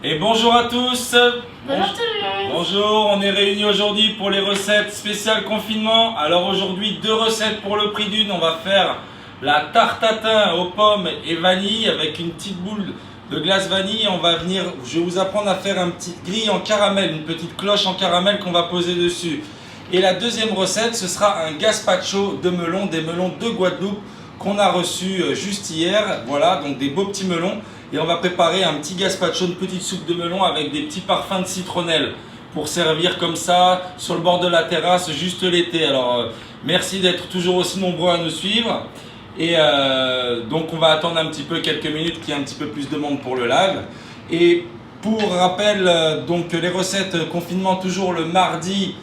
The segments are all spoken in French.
Et bonjour à tous. Bonjour tout le monde. Bonjour, on est réunis aujourd'hui pour les recettes spéciales confinement. Alors aujourd'hui, 2 recettes pour le prix d'une. On va faire la tarte tatin aux pommes et vanille avec une petite boule de glace vanille. Je vais vous apprendre à faire un petit grille en caramel, une petite cloche en caramel qu'on va poser dessus. Et la deuxième recette, ce sera un gazpacho de melon, des melons de Guadeloupe qu'on a reçus juste hier. Voilà, donc des beaux petits melons. Et on va préparer un petit gazpacho, une petite soupe de melon avec des petits parfums de citronnelle pour servir comme ça sur le bord de la terrasse juste l'été. Alors merci d'être toujours aussi nombreux à nous suivre. Et donc on va attendre un petit peu quelques minutes qu'il y ait un petit peu plus de monde pour le live. Et pour rappel, donc les recettes confinement toujours le mardi,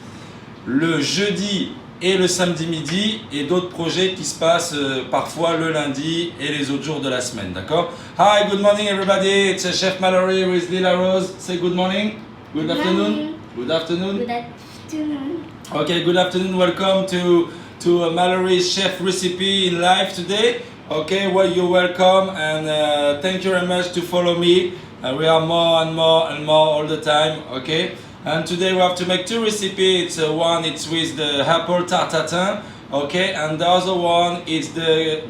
le jeudi et le samedi midi, et d'autres projets qui se passent parfois le lundi et les autres jours de la semaine, d'accord? Hi, good morning everybody, it's Chef Mallory with Lila Rose. Say good morning, good afternoon, good afternoon. Good afternoon. Okay, good afternoon, welcome to Mallory's chef recipe in live today. Okay, well you're welcome, and thank you very much to follow me. We are more and more and more all the time, okay? And today we have to make 2 recipes. One it's with the apple tarte tatin, okay, and the other one is the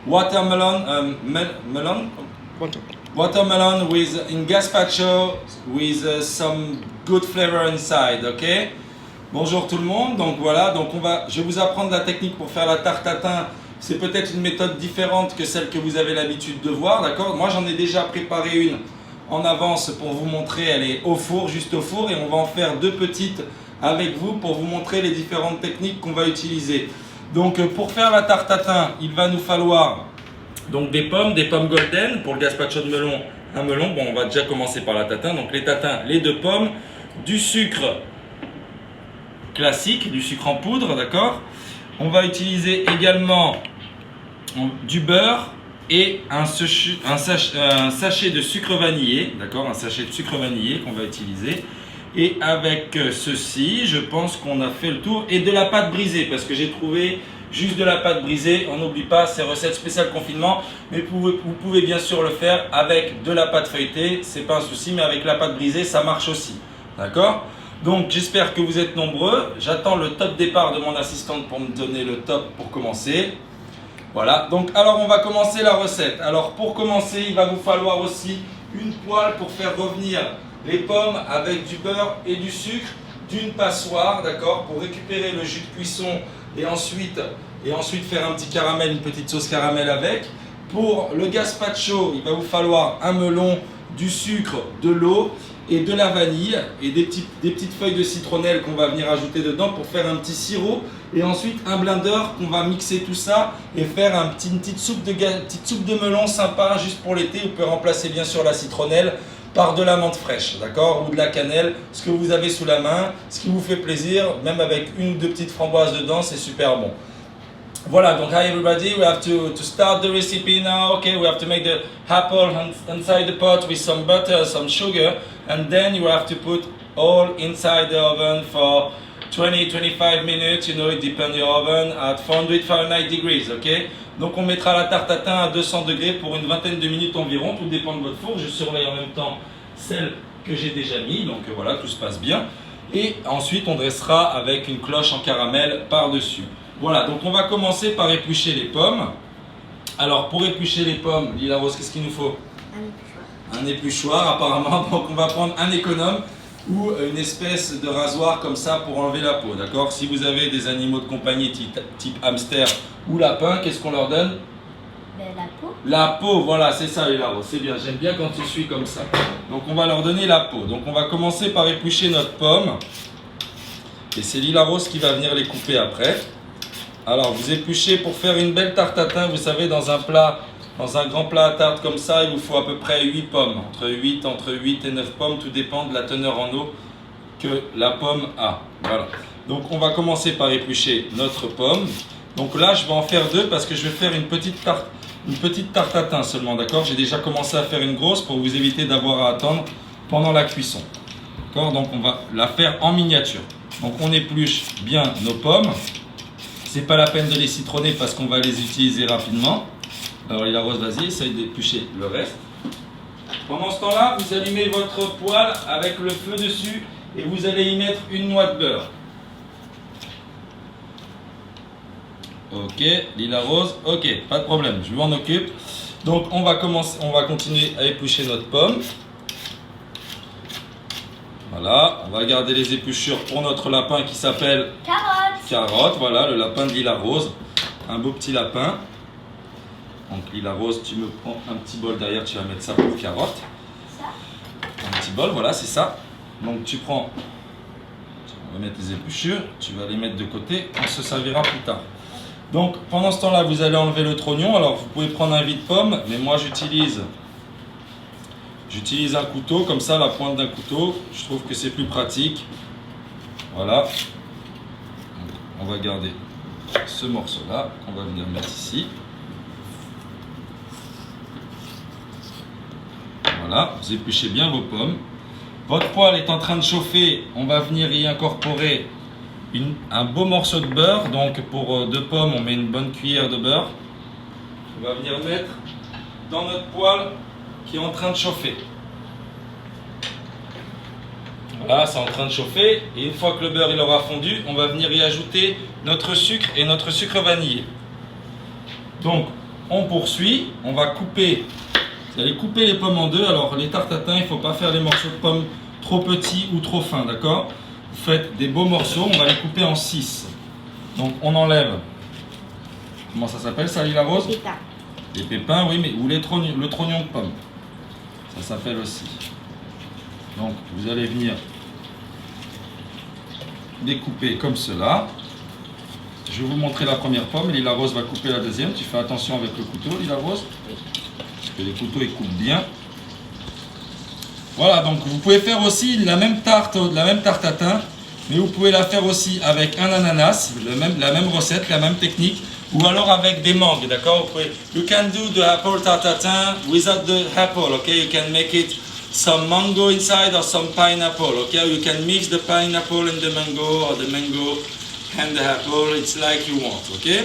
watermelon watermelon with in gazpacho with some good flavor inside, okay. Bonjour tout le monde. Donc voilà, donc je vais vous apprendre la technique pour faire la tarte tatin. C'est peut-être une méthode différente que celle que vous avez l'habitude de voir, d'accord. Moi j'en ai déjà préparé une en avance pour vous montrer, elle est au four, juste au four, et on va en faire 2 petites avec vous pour vous montrer les différentes techniques qu'on va utiliser. Donc pour faire la tarte tatin, il va nous falloir donc des pommes golden pour le gazpacho de melon, un melon. Bon, on va déjà commencer par la tatin, donc les tatins, les 2 pommes, du sucre classique, du sucre en poudre, d'accord. On va utiliser également du beurre et un sachet de sucre vanillé, d'accord, un sachet de sucre vanillé qu'on va utiliser. Et avec ceci, je pense qu'on a fait le tour. Et de la pâte brisée, parce que j'ai trouvé juste de la pâte brisée. On n'oublie pas ces recettes spéciales confinement, mais vous pouvez bien sûr le faire avec de la pâte feuilletée, c'est pas un souci, mais avec la pâte brisée, ça marche aussi, d'accord. Donc j'espère que vous êtes nombreux. J'attends le top départ de mon assistante pour me donner le top pour commencer. Voilà, donc alors on va commencer la recette. Alors pour commencer, il va vous falloir aussi une poêle pour faire revenir les pommes avec du beurre et du sucre d'une passoire, d'accord, pour récupérer le jus de cuisson et ensuite faire un petit caramel, une petite sauce caramel avec. Pour le gazpacho, il va vous falloir un melon, du sucre, de l'eau et de la vanille et des petites feuilles de citronnelle qu'on va venir ajouter dedans pour faire un petit sirop, et ensuite un blender qu'on va mixer tout ça et faire une petite soupe de melon sympa juste pour l'été. Vous pouvez remplacer bien sûr la citronnelle par de la menthe fraîche, d'accord, ou de la cannelle, ce que vous avez sous la main, ce qui vous fait plaisir, même avec 1 ou 2 petites framboises dedans, c'est super bon. Voilà, donc hi everybody, we have to start the recipe now. Okay, we have to make the apple inside the pot with some butter, some sugar, and then you have to put all inside the oven for 20-25 minutes, you know, it depends your oven, at 400 Fahrenheit degrees, okay. Donc on mettra la tarte tatin à 200 degrés pour une vingtaine de minutes environ, tout dépend de votre four. Je surveille en même temps celle que j'ai déjà mis, donc voilà, tout se passe bien. Et ensuite on dressera avec une cloche en caramel par-dessus. Voilà, donc on va commencer par éplucher les pommes. Alors pour éplucher les pommes, Lila Rose, qu'est-ce qu'il nous faut? Un épluchoir apparemment, donc on va prendre un économe ou une espèce de rasoir comme ça pour enlever la peau, d'accord. Si vous avez des animaux de compagnie type hamster ou lapin, qu'est-ce qu'on leur donne? La peau. La peau, voilà, c'est ça Lila Rose, c'est bien, j'aime bien quand tu suis comme ça. Donc on va leur donner la peau. Donc on va commencer par éplucher notre pomme. Et c'est Lila Rose qui va venir les couper après. Alors vous épluchez pour faire une belle tarte tatin, vous savez, dans un grand plat à tarte comme ça, il vous faut à peu près 8 pommes, entre 8 et 9 pommes, tout dépend de la teneur en eau que la pomme a. Voilà. Donc on va commencer par éplucher notre pomme. Donc là je vais en faire 2 parce que je vais faire une petite tarte tatin seulement, d'accord. J'ai déjà commencé à faire une grosse pour vous éviter d'avoir à attendre pendant la cuisson. D'accord, donc on va la faire en miniature. Donc on épluche bien nos pommes. C'est pas la peine de les citronner parce qu'on va les utiliser rapidement. Alors Lila Rose, vas-y, essaye d'éplucher le reste. Pendant ce temps-là, vous allumez votre poêle avec le feu dessus et vous allez y mettre une noix de beurre. Ok, Lila Rose, ok, pas de problème, je m'en occupe. Donc on va continuer à éplucher notre pomme. Voilà, on va garder les épluchures pour notre lapin qui s'appelle Carotte. Voilà, le lapin de Lila Rose. Un beau petit lapin. Donc Lila Rose, tu me prends un petit bol derrière, tu vas mettre ça pour Carotte. Ça. Un petit bol, voilà, c'est ça. Donc tu prends, on va mettre les épluchures, tu vas les mettre de côté, on se servira plus tard. Donc pendant ce temps-là, vous allez enlever le trognon. Alors vous pouvez prendre un vide-pomme, mais moi j'utilise un couteau, comme ça, la pointe d'un couteau. Je trouve que c'est plus pratique. Voilà. Donc, on va garder ce morceau-là qu'on va venir mettre ici. Voilà, vous épluchez bien vos pommes. Votre poêle est en train de chauffer. On va venir y incorporer un beau morceau de beurre. Donc pour 2 pommes, on met une bonne cuillère de beurre. On va venir mettre dans notre poêle qui est en train de chauffer. Voilà, c'est en train de chauffer. Et une fois que le beurre il aura fondu, on va venir y ajouter notre sucre et notre sucre vanillé. Donc on poursuit. On va couper. Vous allez couper les pommes en deux. Alors les tartes tatin, il ne faut pas faire les morceaux de pommes trop petits ou trop fins, d'accord? Vous faites des beaux morceaux, on va les couper en 6. Donc on enlève. Comment ça s'appelle ça, Lila Rose? Pépins. Les pépins, oui, mais ou le trognon de pomme. Ça s'appelle aussi. Donc vous allez venir découper comme cela. Je vais vous montrer la première pomme. Lila Rose va couper la deuxième. Tu fais attention avec le couteau, Lila Rose. Parce que les couteaux ils coupent bien. Voilà, donc vous pouvez faire aussi la même tarte tatin, mais vous pouvez la faire aussi avec un ananas, la même recette, la même technique, ou alors avec des mangues, d'accord? You can do the apple tarte tatin without the apple, okay? You can make it some mango inside or some pineapple, okay? You can mix the pineapple and the mango, or the mango and the apple, it's like you want, okay?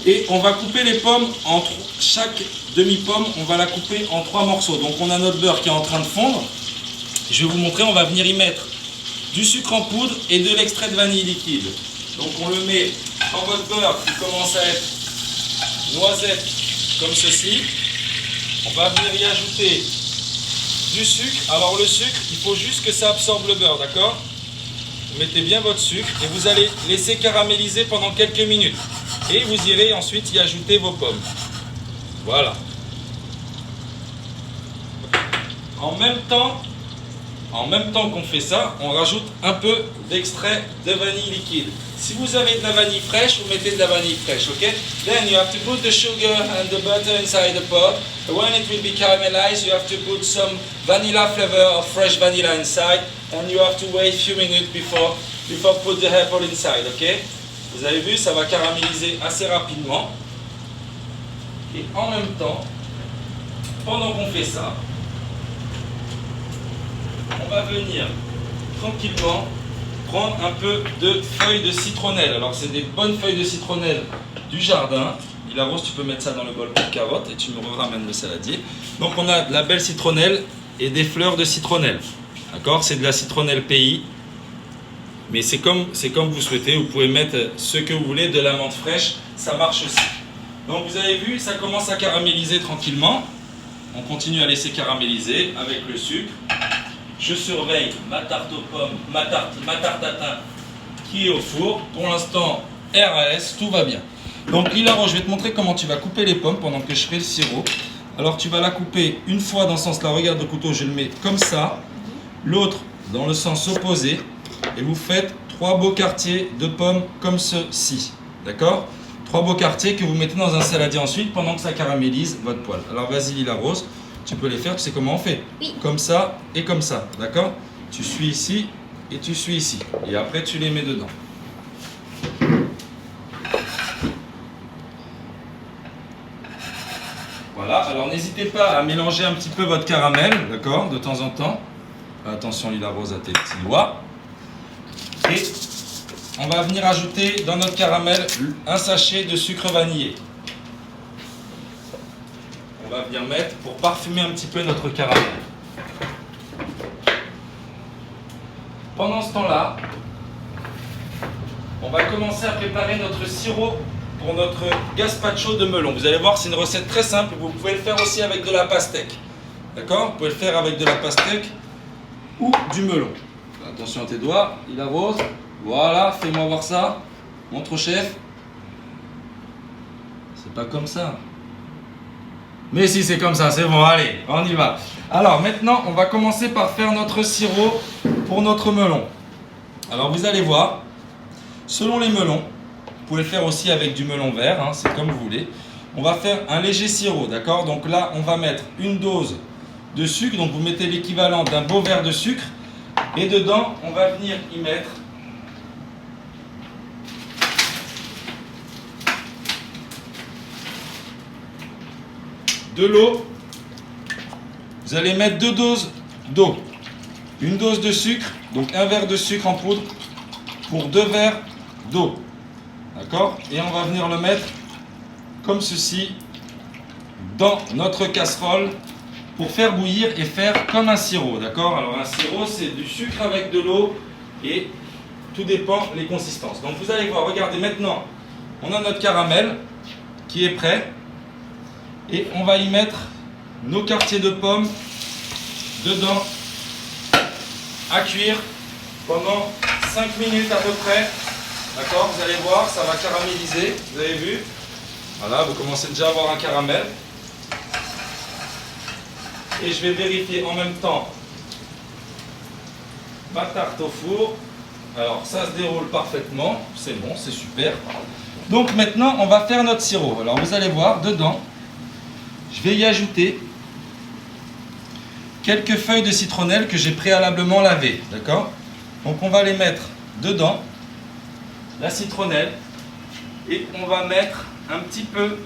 Et on va couper les pommes en chaque demi-pomme, on va la couper en 3 morceaux. Donc on a notre beurre qui est en train de fondre. Je vais vous montrer, on va venir y mettre du sucre en poudre et de l'extrait de vanille liquide. Donc on le met dans votre beurre qui commence à être noisette comme ceci. On va venir y ajouter du sucre. Alors le sucre, il faut juste que ça absorbe le beurre, d'accord? Vous mettez bien votre sucre et vous allez laisser caraméliser pendant quelques minutes. Et vous irez ensuite y ajouter vos pommes. Voilà. En même temps qu'on fait ça, on rajoute un peu d'extrait de vanille liquide. Si vous avez de la vanille fraîche, vous mettez de la vanille fraîche, ok? Then you have to put the sugar and the butter inside the pot. When it will be caramelized, you have to put some vanilla flavor of fresh vanilla inside, and you have to wait a few minutes before put the apple inside, ok? Vous avez vu, ça va caraméliser assez rapidement. Et en même temps, pendant qu'on fait ça, on va venir tranquillement prendre un peu de feuilles de citronnelle. Alors c'est des bonnes feuilles de citronnelle du jardin. Lila Rose, tu peux mettre ça dans le bol pour Carotte et tu me ramènes le saladier. Donc on a de la belle citronnelle et des fleurs de citronnelle. D'accord? C'est de la citronnelle pays. Mais c'est comme vous souhaitez. Vous pouvez mettre ce que vous voulez, de la menthe fraîche, ça marche aussi. Donc vous avez vu, ça commence à caraméliser tranquillement. On continue à laisser caraméliser avec le sucre. Je surveille ma tarte aux pommes, ma tarte tatin qui est au four. Pour l'instant, RAS, tout va bien. Donc Lila Rose, je vais te montrer comment tu vas couper les pommes pendant que je fais le sirop. Alors tu vas la couper une fois dans ce sens-là. Regarde le couteau, je le mets comme ça. L'autre dans le sens opposé. Et vous faites 3 beaux quartiers de pommes comme ceci. D'accord? 3 beaux quartiers que vous mettez dans un saladier ensuite pendant que ça caramélise votre poêle. Alors vas-y Lila Rose, tu peux les faire, tu sais comment on fait? Oui. Comme ça et comme ça, d'accord? Tu suis ici et tu suis ici. Et après tu les mets dedans. Voilà, alors n'hésitez pas à mélanger un petit peu votre caramel, d'accord? De temps en temps. Attention Lila Rose à tes petits doigts. Et on va venir ajouter dans notre caramel un sachet de sucre vanillé. On va va venir mettre pour parfumer un petit peu notre caramel. Pendant ce temps-là, on va commencer à préparer notre sirop pour notre gazpacho de melon. Vous allez voir, c'est une recette très simple. Vous pouvez le faire aussi avec de la pastèque. D'accord? Vous pouvez le faire avec de la pastèque ou du melon. Attention à tes doigts, il arrose. Voilà, fais-moi voir ça. Montre au chef. C'est pas comme ça. Mais si, c'est comme ça, c'est bon, allez, on y va. Alors maintenant, on va commencer par faire notre sirop pour notre melon. Alors vous allez voir, selon les melons, vous pouvez le faire aussi avec du melon vert, hein, c'est comme vous voulez. On va faire un léger sirop, d'accord? Donc là, on va mettre une dose de sucre, donc vous mettez l'équivalent d'un beau verre de sucre. Et dedans, on va venir y mettre de l'eau. Vous allez mettre 2 doses d'eau. Une dose de sucre, donc un verre de sucre en poudre pour 2 verres d'eau. D'accord? Et on va venir le mettre comme ceci dans notre casserole pour faire bouillir et faire comme un sirop. D'accord? Alors un sirop, c'est du sucre avec de l'eau et tout dépend les consistances. Donc vous allez voir, regardez maintenant, on a notre caramel qui est prêt. Et on va y mettre nos quartiers de pommes dedans à cuire pendant 5 minutes à peu près. D'accord? Vous allez voir, ça va caraméliser. Vous avez vu? Voilà, vous commencez déjà à avoir un caramel. Et je vais vérifier en même temps ma tarte au four. Alors ça se déroule parfaitement. C'est bon, c'est super. Donc maintenant, on va faire notre sirop. Alors vous allez voir, dedans, je vais y ajouter quelques feuilles de citronnelle que j'ai préalablement lavées, d'accord? Donc on va les mettre dedans, la citronnelle, et on va mettre un petit peu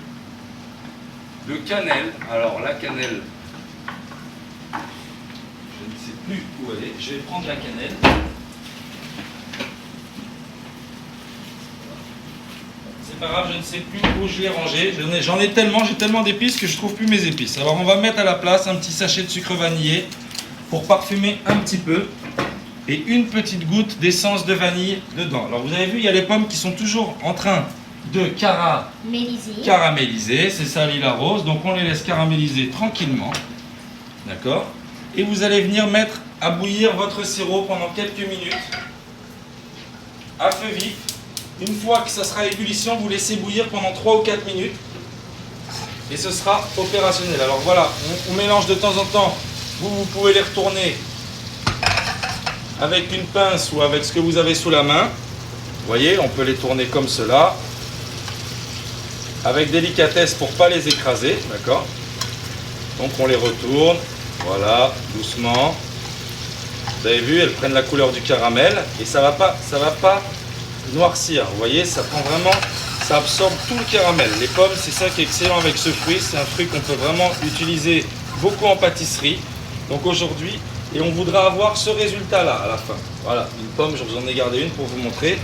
de cannelle. Alors la cannelle, je ne sais plus où elle est, je vais prendre la cannelle. C'est pas grave, je ne sais plus où je l'ai rangé. J'en ai tellement, j'ai tellement d'épices que je ne trouve plus mes épices. Alors on va mettre à la place un petit sachet de sucre vanillé pour parfumer un petit peu et une petite goutte d'essence de vanille dedans. Alors vous avez vu, il y a les pommes qui sont toujours en train de caraméliser. C'est ça Lila Rose, donc on les laisse caraméliser tranquillement. D'accord? Et vous allez venir mettre à bouillir votre sirop pendant quelques minutes à feu vif. Une fois que ça sera à ébullition, vous laissez bouillir pendant 3 ou 4 minutes et ce sera opérationnel. Alors voilà, on mélange de temps en temps. Vous pouvez les retourner avec une pince ou avec ce que vous avez sous la main. Vous voyez, on peut les tourner comme cela, avec délicatesse pour ne pas les écraser, d'accord? Donc on les retourne, voilà, doucement. Vous avez vu, elles prennent la couleur du caramel et ça va pas noircir. Vous voyez, ça prend vraiment, ça absorbe tout le caramel. Les pommes, c'est ça qui est excellent avec ce fruit. C'est un fruit qu'on peut vraiment utiliser beaucoup en pâtisserie. Donc aujourd'hui, et on voudra avoir ce résultat-là à la fin. Voilà, une pomme, je vous en ai gardé une pour vous montrer.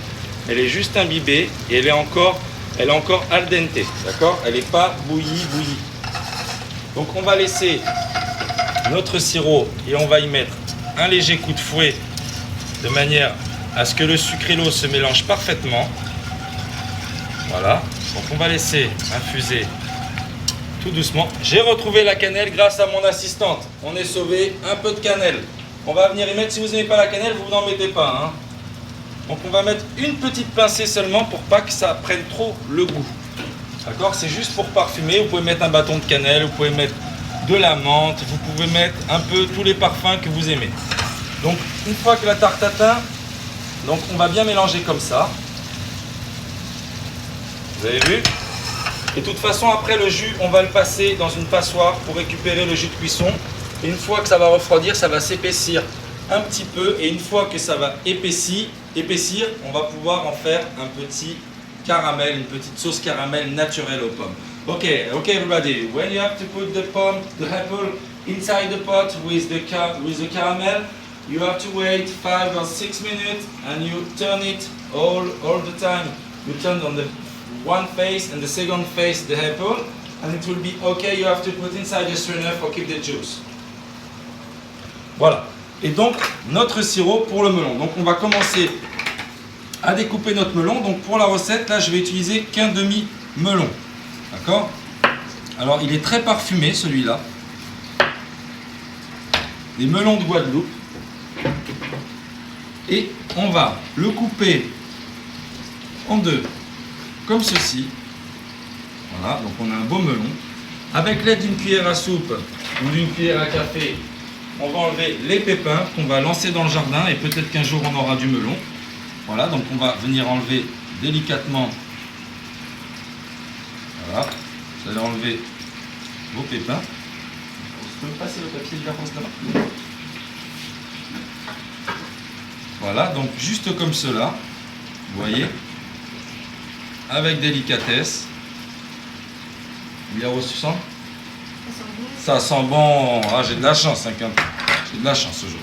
Elle est juste imbibée et elle est encore al dente, d'accord? Elle n'est pas bouillie. Donc on va laisser notre sirop et on va y mettre un léger coup de fouet de manière à ce que le sucre et l'eau se mélangent parfaitement. Voilà, donc on va laisser infuser tout doucement. J'ai retrouvé la cannelle grâce à mon assistante. On est sauvé, un peu de cannelle. On va venir y mettre, si vous n'aimez pas la cannelle, vous n'en mettez pas. Hein. Donc on va mettre une petite pincée seulement pour pas que ça prenne trop le goût. D'accord? C'est juste pour parfumer. Vous pouvez mettre un bâton de cannelle, vous pouvez mettre de la menthe, vous pouvez mettre un peu tous les parfums que vous aimez. Donc une fois que la tarte atteint, donc on va bien mélanger comme ça. Vous avez vu? Et de toute façon, après le jus, on va le passer dans une passoire pour récupérer le jus de cuisson. Et une fois que ça va refroidir, ça va s'épaissir un petit peu. Et une fois que ça va épaissir, on va pouvoir en faire un petit caramel, une petite sauce caramel naturelle aux pommes. Okay, everybody. When you have to put the apple inside the pot with the caramel, you have to wait 5 or 6 minutes, and you turn it all the time. You turn on the one face and the second face the apple, and it will be okay. You have to put inside the strainer for keep the juice. Voilà. Et donc, notre sirop pour le melon. Donc, on va commencer à découper notre melon. Donc, pour la recette, là, je vais utiliser qu'un demi-melon. D'accord? Alors, il est très parfumé, celui-là. Des melons de Guadeloupe. Et on va le couper en deux, comme ceci. Voilà, donc on a un beau melon. Avec l'aide d'une cuillère à soupe ou d'une cuillère à café, on va enlever les pépins qu'on va lancer dans le jardin et peut-être qu'un jour on aura du melon. Voilà, donc on va venir enlever délicatement. Voilà, vous allez enlever vos pépins. Vous pouvez passer le papier de la rose là-bas. Voilà, donc juste comme cela, vous voyez, avec délicatesse. Il y a reçu ça? Ça sent bon. Ah, j'ai de la chance, hein, j'ai de la chance aujourd'hui.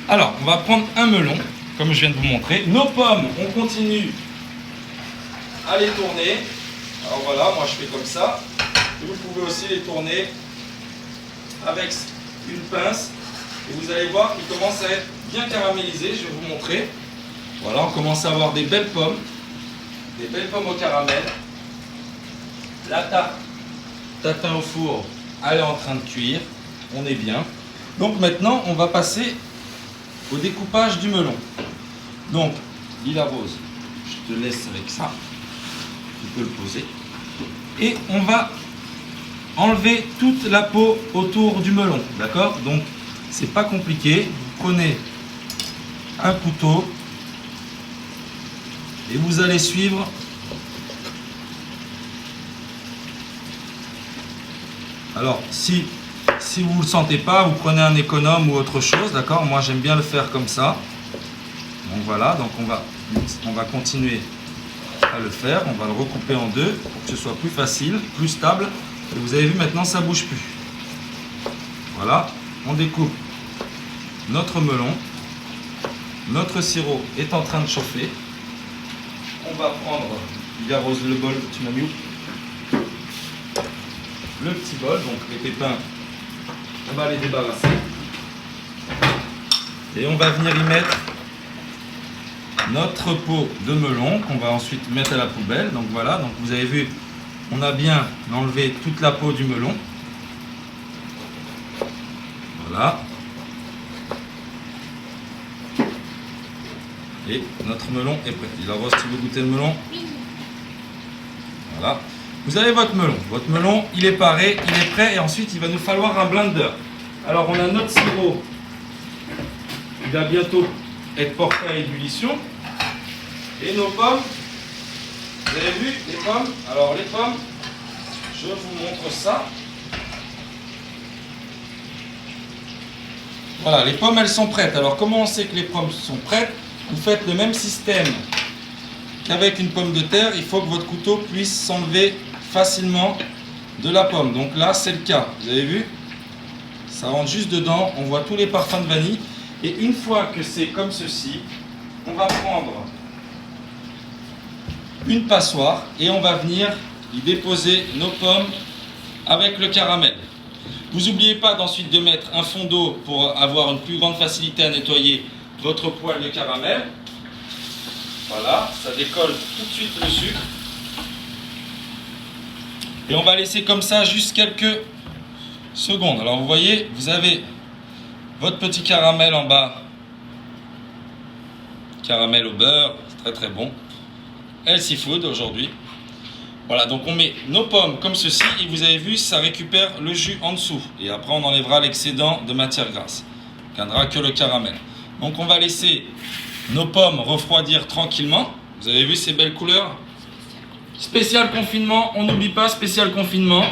Alors, on va prendre un melon, comme je viens de vous montrer. Nos pommes, on continue à les tourner. Alors voilà, moi je fais comme ça. Vous pouvez aussi les tourner avec une pince. Et vous allez voir qu'ils commencent à être bien caramélisés. Je vais vous montrer. Voilà, on commence à avoir des belles pommes. Des belles pommes au caramel. La tarte tatin au four, elle est en train de cuire. On est bien. Donc maintenant, on va passer au découpage du melon. Donc, Lila Rose, je te laisse avec ça. Tu peux le poser. Et on va enlever toute la peau autour du melon. D'accord? Donc, c'est pas compliqué. Vous prenez un couteau et vous allez suivre alors si vous ne le sentez pas, vous prenez un économe ou autre chose, d'accord? Moi j'aime bien le faire comme ça. Donc voilà, donc on va continuer à le faire, on va le recouper en deux pour que ce soit plus facile, plus stable. Et vous avez vu maintenant ça bouge plus. Voilà, on découpe notre melon. Notre sirop est en train de chauffer. On va prendre, il arrose le bol, tu m'as mis où? Le petit bol, donc les pépins, on va les débarrasser. Et on va venir y mettre notre peau de melon qu'on va ensuite mettre à la poubelle. Donc voilà, donc vous avez vu, on a bien enlevé toute la peau du melon. Voilà. Et notre melon est prêt. Il Rose, tu veux goûter le melon? Oui. Voilà. Vous avez votre melon. Votre melon, il est paré, il est prêt. Et ensuite, il va nous falloir un blender. Alors, on a notre sirop. Il va bientôt être porté à ébullition. Et nos pommes. Vous avez vu les pommes? Alors, les pommes, je vous montre ça. Voilà, les pommes, elles sont prêtes. Alors, comment on sait que les pommes sont prêtes? Vous faites le même système qu'avec une pomme de terre. Il faut que votre couteau puisse s'enlever facilement de la pomme. Donc là, c'est le cas. Vous avez vu? Ça rentre juste dedans. On voit tous les parfums de vanille. Et une fois que c'est comme ceci, on va prendre une passoire et on va venir y déposer nos pommes avec le caramel. Vous n'oubliez pas d'ensuite de mettre un fond d'eau pour avoir une plus grande facilité à nettoyer votre poêle de caramel. Voilà, ça décolle tout de suite le sucre. Et on va laisser comme ça juste quelques secondes. Alors vous voyez, vous avez votre petit caramel en bas. Caramel au beurre, c'est très très bon. Healthy food aujourd'hui. Voilà, donc on met nos pommes comme ceci et vous avez vu, ça récupère le jus en dessous. Et après on enlèvera l'excédent de matière grasse. Il ne gardera que le caramel. Donc on va laisser nos pommes refroidir tranquillement. Vous avez vu ces belles couleurs? Spécial confinement, on n'oublie pas, spécial confinement.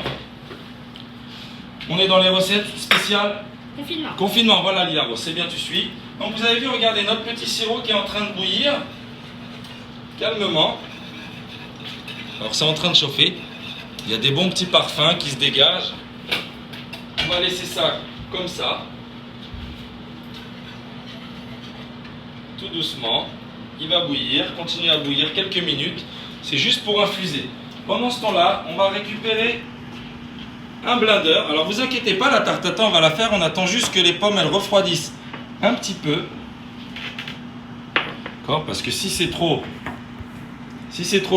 On est dans les recettes spéciales Confinement. confinement. Voilà Liaro, c'est bien, tu suis. Donc vous avez vu, regardez notre petit sirop qui est en train de bouillir. Calmement. Alors c'est en train de chauffer. Il y a des bons petits parfums qui se dégagent. On va laisser ça comme ça. Tout doucement. Il va bouillir, continuer à bouillir quelques minutes. C'est juste pour infuser. Pendant ce temps-là, on va récupérer un blender. Alors vous inquiétez pas, la tarte tatin on va la faire, on attend juste que les pommes elles refroidissent un petit peu. D'accord, parce que si c'est trop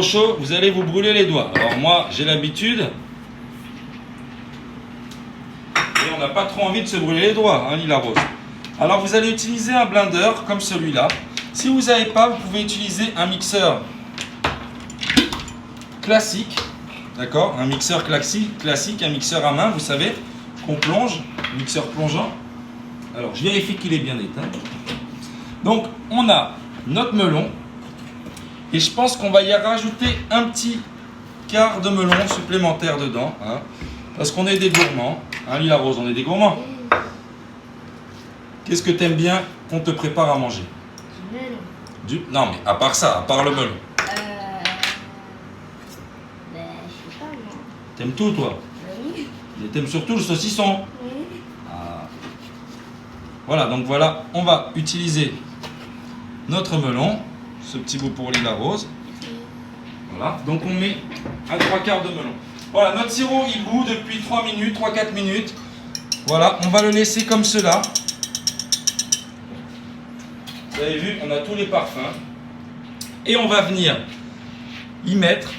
chaud, vous allez vous brûler les doigts. Alors moi j'ai l'habitude et on n'a pas trop envie de se brûler les doigts, hein, Lila Rose. Alors vous allez utiliser un blender comme celui-là. Si vous n'avez pas, vous pouvez utiliser un mixeur classique. D'accord, un mixeur classique, un mixeur à main, vous savez, qu'on plonge, mixeur plongeant. Alors, je vérifie qu'il est bien éteint. Donc, on a notre melon. Et je pense qu'on va y rajouter un petit quart de melon supplémentaire dedans. Hein, parce qu'on est des gourmands. Hein, Lila Rose, on est des gourmands. Qu'est-ce que tu aimes bien qu'on te prépare à manger? Du melon. Non, mais à part ça, à part le melon. Je sais pas, moi. T'aimes tout, toi? Oui. Et t'aimes surtout le saucisson. Oui. Ah. Voilà, donc voilà, on va utiliser notre melon, ce petit bout pour Lila Rose. Voilà, donc on met un 3/4 de melon. Voilà, notre sirop il bout depuis 3 minutes, 3-4 minutes. Voilà, on va le laisser comme cela. Vous avez vu, on a tous les parfums. Et on va venir y mettre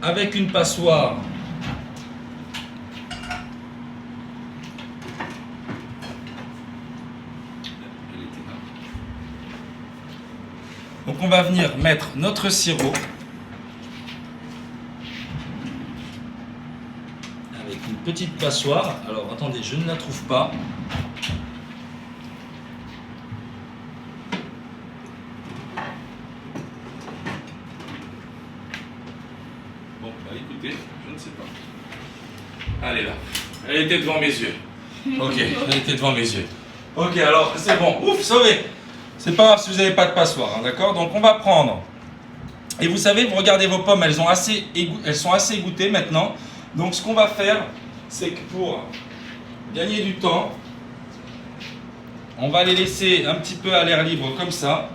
avec une passoire. Donc on va venir mettre notre sirop avec une petite passoire. Alors attendez, je ne la trouve pas. Bon, bah écoutez, je ne sais pas. Elle est là. Elle était devant mes yeux. Ok, elle était devant mes yeux. Ok, alors c'est bon. Ouf, sauvé. C'est pas grave si vous n'avez pas de passoire, hein, d'accord? Donc on va prendre. Et vous savez, vous regardez vos pommes, elles sont assez égouttées maintenant. Donc ce qu'on va faire, c'est que pour gagner du temps, on va les laisser un petit peu à l'air libre comme ça.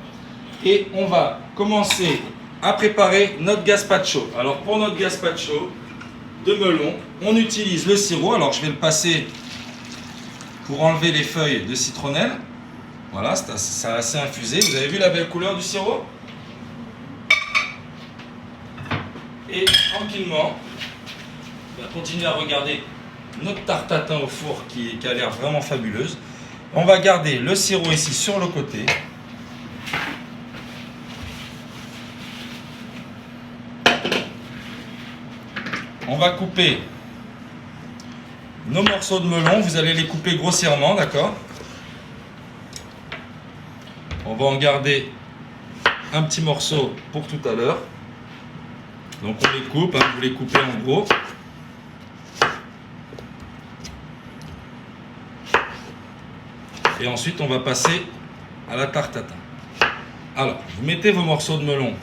Et on va commencer à préparer notre gazpacho. Alors pour notre gazpacho de melon, on utilise le sirop. Alors je vais le passer pour enlever les feuilles de citronnelle. Voilà, c'est assez infusé. Vous avez vu la belle couleur du sirop? Et tranquillement, on va continuer à regarder notre tarte tatin au four qui a l'air vraiment fabuleuse. On va garder le sirop ici sur le côté. On va couper nos morceaux de melon. Vous allez les couper grossièrement, d'accord? On va en garder un petit morceau pour tout à l'heure. Donc on les coupe, hein, vous les coupez en gros. Et ensuite on va passer à la tarte tatin. Alors, vous mettez vos morceaux de melon.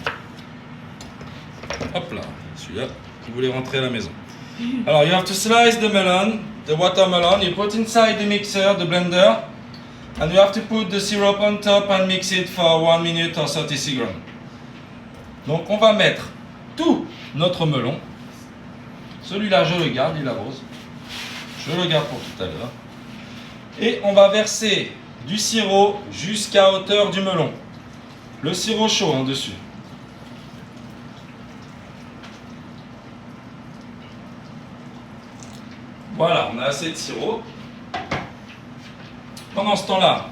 Hop là, celui-là, vous voulez rentrer à la maison. Alors, you have to slice the melon, the watermelon, you put inside the mixer, the blender. And you have to put the syrup on top and mix it for 1 minute or 30 seconds. Donc on va mettre tout notre melon. Celui-là je le garde, Lila Rose. Je le garde pour tout à l'heure. Et on va verser du sirop jusqu'à hauteur du melon. Le sirop chaud hein, dessus. Voilà, on a assez de sirop. Pendant ce temps-là,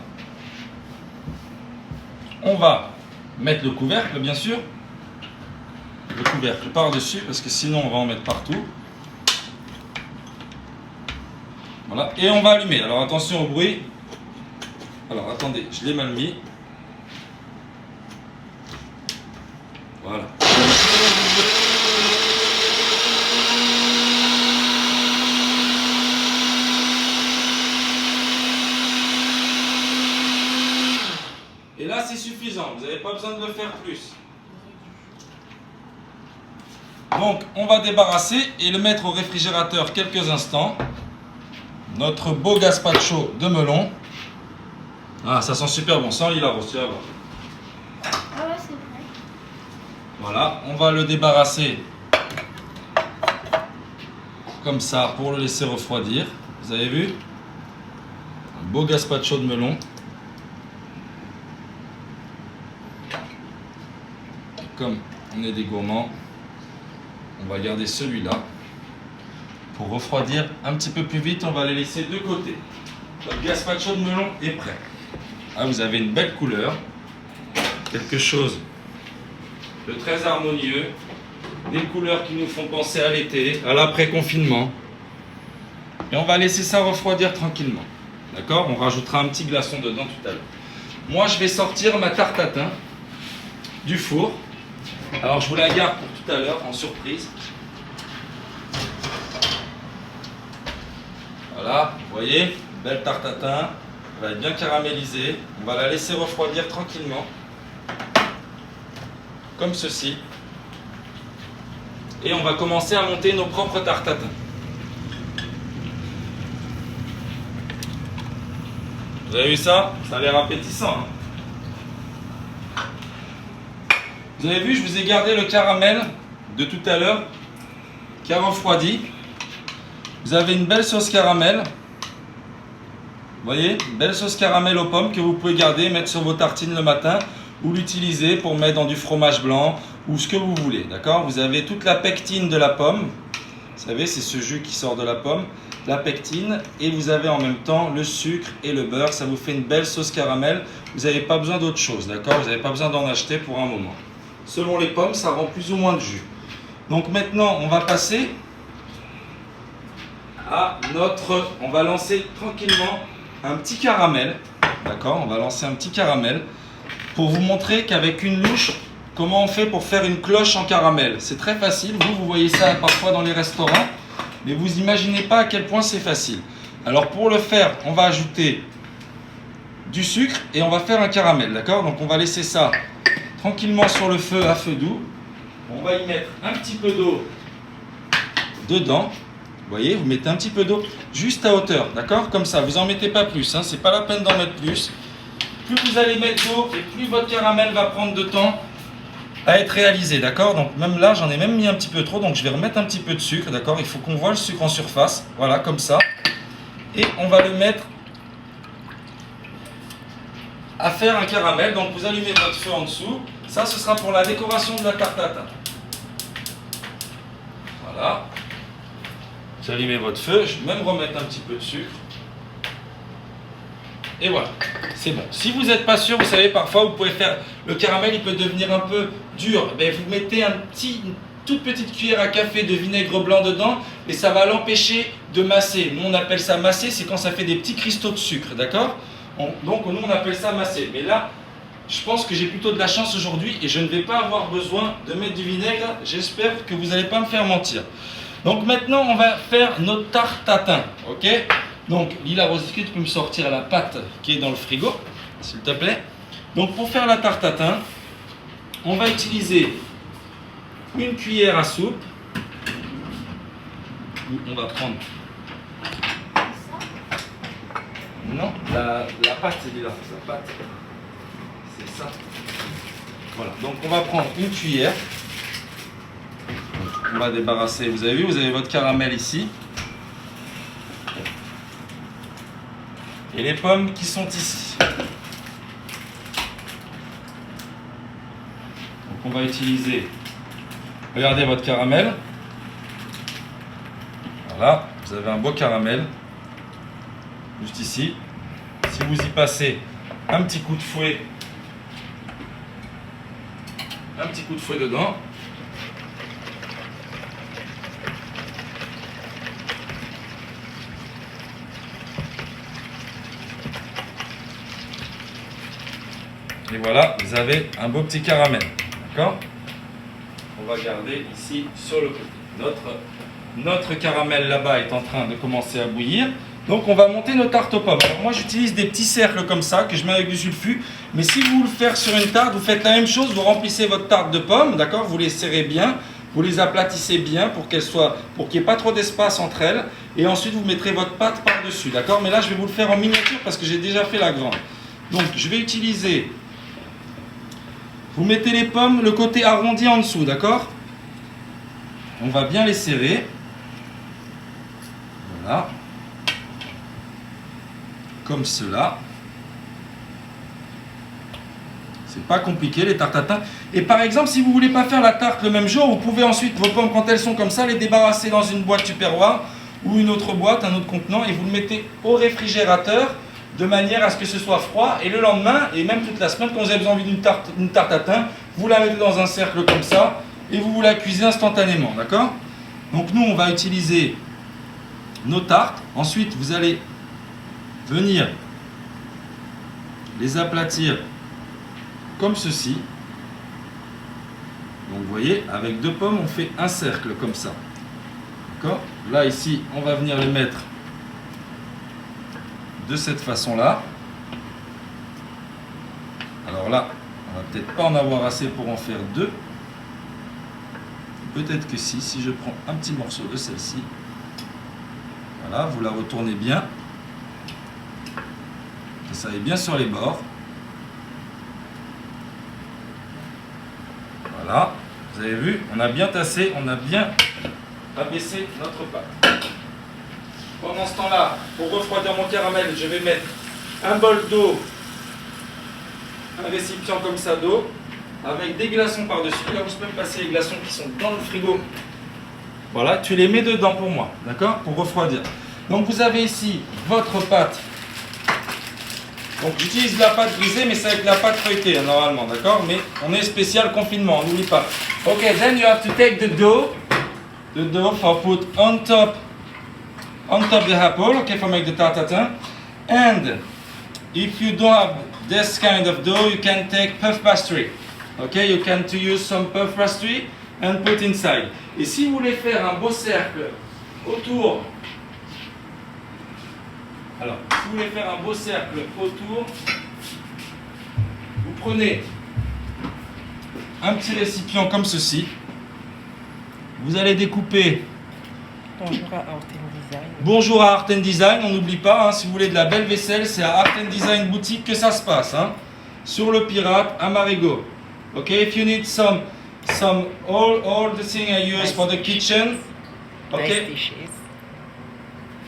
on va mettre le couvercle, bien sûr. Le couvercle par-dessus, parce que sinon on va en mettre partout. Voilà, et on va allumer. Alors attention au bruit. Alors attendez, je l'ai mal mis. Voilà. Et là, c'est suffisant. Vous n'avez pas besoin de le faire plus. Donc, on va débarrasser et le mettre au réfrigérateur quelques instants. Notre beau gazpacho de melon. Ah, ça sent super bon. Sans Lila Rose, tu vas voir. Ah ouais, c'est vrai. Voilà, on va le débarrasser comme ça pour le laisser refroidir. Vous avez vu? Un beau gazpacho de melon. Et comme on est des gourmands, on va garder celui-là. Pour refroidir un petit peu plus vite, on va les laisser de côté. Notre gazpacho de melon est prêt. Ah, vous avez une belle couleur. Quelque chose de très harmonieux. Des couleurs qui nous font penser à l'été, à l'après-confinement. Et on va laisser ça refroidir tranquillement. D'accord? On rajoutera un petit glaçon dedans tout à l'heure. Moi, je vais sortir ma tarte tatin du four. Alors, je vous la garde pour tout à l'heure en surprise. Voilà, vous voyez, belle tarte tatin. Elle va être bien caramélisée. On va la laisser refroidir tranquillement. Comme ceci. Et on va commencer à monter nos propres tartes tatin. Vous avez vu ça? Ça a l'air appétissant. Hein? Vous avez vu, je vous ai gardé le caramel de tout à l'heure qui a refroidi. Vous avez une belle sauce caramel. Vous voyez, belle sauce caramel aux pommes que vous pouvez garder, mettre sur vos tartines le matin ou l'utiliser pour mettre dans du fromage blanc ou ce que vous voulez, d'accord? Vous avez toute la pectine de la pomme, vous savez, c'est ce jus qui sort de la pomme, la pectine, et vous avez en même temps le sucre et le beurre, ça vous fait une belle sauce caramel. Vous n'avez pas besoin d'autre chose, d'accord? Vous n'avez pas besoin d'en acheter pour un moment. Selon les pommes, ça rend plus ou moins de jus. Donc maintenant, on va passer à on va lancer tranquillement un petit caramel, d'accord? On va lancer un petit caramel pour vous montrer qu'avec une louche, comment on fait pour faire une cloche en caramel. C'est très facile, vous voyez ça parfois dans les restaurants, mais vous imaginez pas à quel point c'est facile. Alors pour le faire, on va ajouter du sucre et on va faire un caramel, d'accord? Donc on va laisser ça tranquillement sur le feu à feu doux. On va y mettre un petit peu d'eau dedans. Vous voyez, vous mettez un petit peu d'eau juste à hauteur, d'accord? Comme ça, vous n'en mettez pas plus, hein, c'est pas la peine d'en mettre plus. Plus vous allez mettre d'eau et plus votre caramel va prendre de temps à être réalisé, d'accord? Donc même là, j'en ai même mis un petit peu trop, donc je vais remettre un petit peu de sucre, d'accord? Il faut qu'on voit le sucre en surface, voilà, comme ça. Et on va le mettre à faire un caramel. Donc vous allumez votre feu en dessous. Ça, ce sera pour la décoration de la tarte tatin. Voilà. Vous allumez votre feu, je vais même remettre un petit peu de sucre. Et voilà, c'est bon. Si vous n'êtes pas sûr, vous savez, parfois vous pouvez faire, le caramel il peut devenir un peu dur. Ben, vous mettez une toute petite cuillère à café de vinaigre blanc dedans et ça va l'empêcher de masser. Nous on appelle ça masser, c'est quand ça fait des petits cristaux de sucre, d'accord? Donc nous on appelle ça masser. Mais là, je pense que j'ai plutôt de la chance aujourd'hui et je ne vais pas avoir besoin de mettre du vinaigre. J'espère que vous n'allez pas me faire mentir. Donc maintenant on va faire notre tarte tatin, ok? Donc, Lila Rosique, tu peux me sortir la pâte qui est dans le frigo, s'il te plaît. Donc, pour faire la tarte tatin, on va utiliser une cuillère à soupe. On va prendre... Non, la pâte, c'est Lila, la pâte. C'est ça. Voilà, donc on va prendre une cuillère. On va débarrasser, vous avez vu, vous avez votre caramel ici. Et les pommes qui sont ici. Donc on va utiliser, regardez votre caramel. Voilà, vous avez un beau caramel. Juste ici. Si vous y passez un petit coup de fouet. Un petit coup de fouet dedans. Et voilà, vous avez un beau petit caramel. D'accord? On va garder ici sur le côté. Notre caramel là-bas est en train de commencer à bouillir. Donc on va monter nos tartes aux pommes. Alors moi j'utilise des petits cercles comme ça que je mets avec du sulfure. Mais si vous le faites sur une tarte, vous faites la même chose. Vous remplissez votre tarte de pommes, d'accord? Vous les serrez bien. Vous les aplatissez bien pour qu'il n'y ait pas trop d'espace entre elles. Et ensuite vous mettrez votre pâte par-dessus, d'accord? Mais là je vais vous le faire en miniature parce que j'ai déjà fait la grande. Donc je vais utiliser... Vous mettez les pommes, le côté arrondi en dessous, d'accord? On va bien les serrer. Voilà. Comme cela. C'est pas compliqué les tartes tatin. Et par exemple, si vous voulez pas faire la tarte le même jour, vous pouvez ensuite, vos pommes quand elles sont comme ça, les débarrasser dans une boîte Tupperware ou une autre boîte, un autre contenant, et vous le mettez au réfrigérateur de manière à ce que ce soit froid. Et le lendemain, et même toute la semaine, quand vous avez envie d'une tarte tatin, vous la mettez dans un cercle comme ça et vous la cuisez instantanément, d'accord? Donc nous, on va utiliser nos tartes. Ensuite, vous allez venir les aplatir comme ceci. Donc vous voyez, avec 2 pommes, on fait un cercle comme ça. D'accord? Là, ici, on va venir les mettre de cette façon-là. Alors là, on va peut-être pas en avoir assez pour en faire 2. Peut-être que si je prends un petit morceau de celle-ci. Voilà, vous la retournez bien. Que ça aille bien sur les bords. Voilà, vous avez vu, on a bien tassé, on a bien abaissé notre pâte. Pendant ce temps-là, pour refroidir mon caramel, je vais mettre un bol d'eau, un récipient comme ça d'eau, avec des glaçons par-dessus. Là, vous pouvez me passer les glaçons qui sont dans le frigo. Voilà, tu les mets dedans pour moi, d'accord? Pour refroidir. Donc vous avez ici votre pâte. Donc j'utilise la pâte brisée, mais c'est avec la pâte feuilletée, hein, normalement, d'accord? Mais on est spécial confinement, n'oublie pas. Ok, then you have to take the dough for put on top the apple, okay, for make the tarte tatin. And if you don't have this kind of dough, you can take puff pastry. Okay, you can to use some puff pastry and put inside. Et si vous voulez faire un beau cercle autour, alors, si vous voulez faire un beau cercle autour, vous prenez un petit récipient comme ceci. Vous allez découper. Bonjour à Art and Design. Bonjour à Art and Design, on n'oublie pas, hein, si vous voulez de la belle vaisselle, c'est à Art and Design boutique que ça se passe. Hein, sur le Pirate à Marigot. Ok, if you need some all the things I use for the kitchen. Okay. Nice dishes.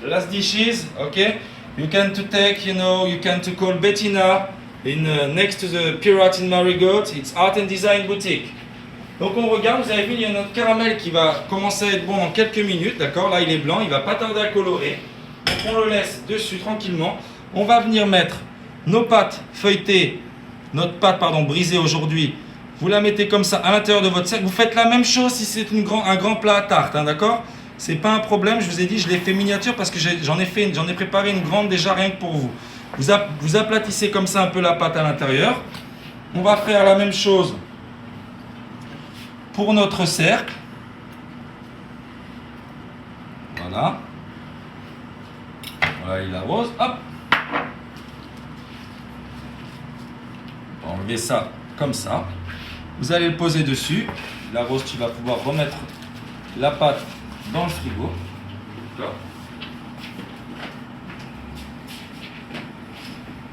Last dishes, okay. You can to take, you can to call Bettina in next to the Pirate in Marigot. It's Art and Design boutique. Donc on regarde, vous avez vu, il y a notre caramel qui va commencer à être bon dans quelques minutes, d'accord? Là il est blanc, il va pas tarder à colorer. Donc on le laisse dessus tranquillement. On va venir mettre nos pâtes feuilletées, notre pâte brisée aujourd'hui. Vous la mettez comme ça à l'intérieur de votre cercle. Vous faites la même chose si c'est un grand plat à tarte, hein, d'accord? C'est pas un problème, je vous ai dit, je l'ai fait miniature parce que j'en ai préparé une grande déjà rien que pour vous. Vous aplatissez comme ça un peu la pâte à l'intérieur. On va faire la même chose pour notre cercle. Voilà. Voilà, il arrose. Hop. On va enlever ça comme ça. Vous allez le poser dessus. La rose, tu vas pouvoir remettre la pâte dans le frigo.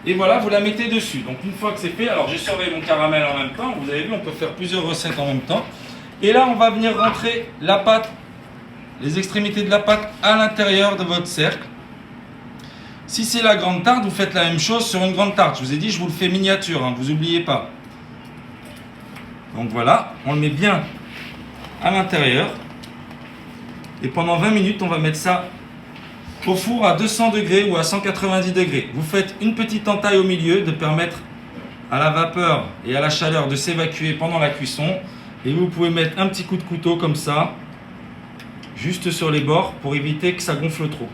Et voilà, vous la mettez dessus. Donc une fois que c'est fait, alors j'ai surveillé mon caramel en même temps. Vous avez vu, on peut faire plusieurs recettes en même temps. Et là, on va venir rentrer la pâte, les extrémités de la pâte à l'intérieur de votre cercle. Si c'est la grande tarte, vous faites la même chose sur une grande tarte. Je vous ai dit, je vous le fais miniature, hein, vous n'oubliez pas. Donc voilà, on le met bien à l'intérieur. Et pendant 20 minutes, on va mettre ça au four à 200 degrés ou à 190 degrés. Vous faites une petite entaille au milieu de permettre à la vapeur et à la chaleur de s'évacuer pendant la cuisson. Et vous pouvez mettre un petit coup de couteau comme ça, juste sur les bords pour éviter que ça gonfle trop.